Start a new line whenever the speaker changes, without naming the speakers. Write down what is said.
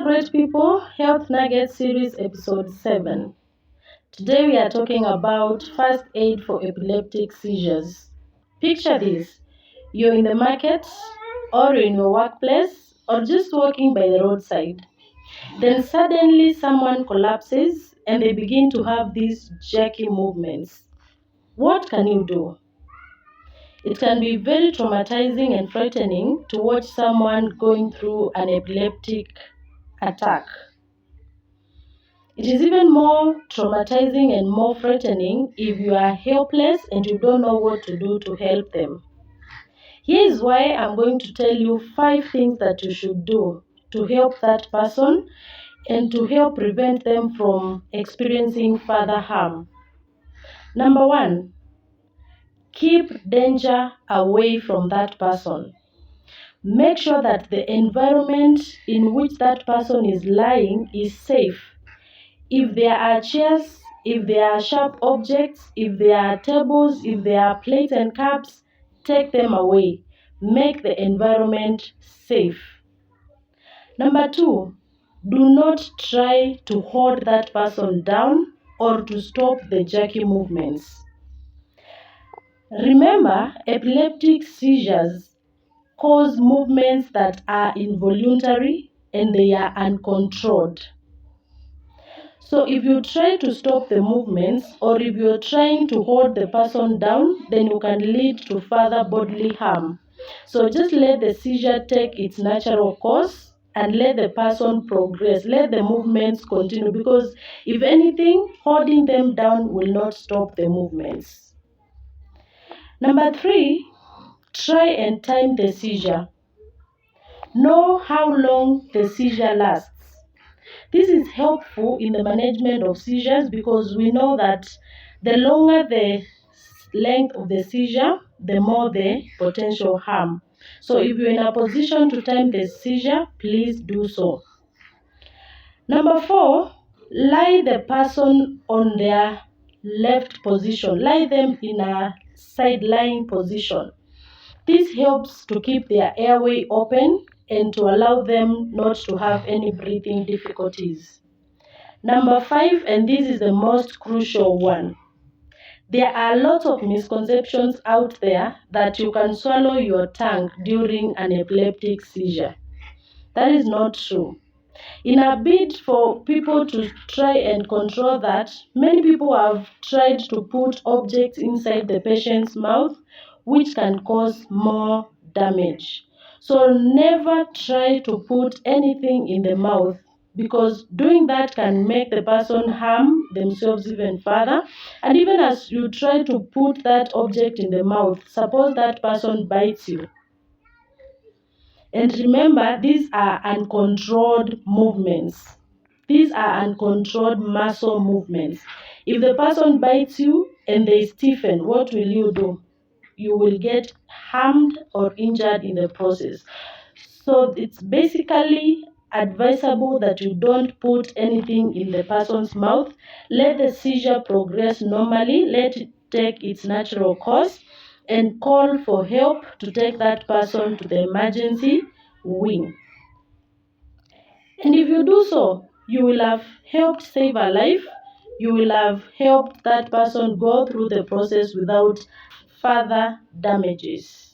great people? Health Nuggets Series Episode 7. Today we are talking about first aid for epileptic seizures. Picture this. You're in the market, or in your workplace, or just walking by the roadside. Then suddenly someone collapses and they begin to have these jerky movements. What can you do? It can be very traumatizing and frightening to watch someone going through an epileptic attack. It is even more traumatizing and more frightening if you are helpless and you don't know what to do to help them. Here is why I'm going to tell you 5 things that you should do to help that person and to help prevent them from experiencing further harm. Number 1, keep danger away from that person. Make sure that the environment in which that person is lying is safe. If there are chairs, if there are sharp objects, if there are tables, if there are plates and cups, take them away. Make the environment safe. Number 2, do not try to hold that person down or to stop the jerky movements. Remember, epileptic seizures cause movements that are involuntary and they are uncontrolled. So if you try to stop the movements or if you're trying to hold the person down, then you can lead to further bodily harm. So just let the seizure take its natural course and let the person progress. Let the movements continue, because if anything, holding them down will not stop the movements. Number 3, try and time the seizure. Know how long the seizure lasts. This is helpful in the management of seizures because we know that the longer the length of the seizure, the more the potential harm. So if you're in a position to time the seizure, please do so. Number 4, lie the person on their left position. Lie them in a side-lying position. This helps to keep their airway open and to allow them not to have any breathing difficulties. Number 5, and this is the most crucial one. There are lots of misconceptions out there that you can swallow your tongue during an epileptic seizure. That is not true. In a bid for people to try and control that, many people have tried to put objects inside the patient's mouth, which can cause more damage. So never try to put anything in the mouth, because doing that can make the person harm themselves even further. And even as you try to put that object in the mouth, suppose that person bites you. And remember, these are uncontrolled movements. These are uncontrolled muscle movements. If the person bites you and they stiffen, what will you do? You will get harmed or injured in the process. So it's basically advisable that you don't put anything in the person's mouth. Let the seizure progress normally. Let it take its natural course and call for help to take that person to the emergency wing. And if you do so, you will have helped save a life. You will have helped that person go through the process without further damages.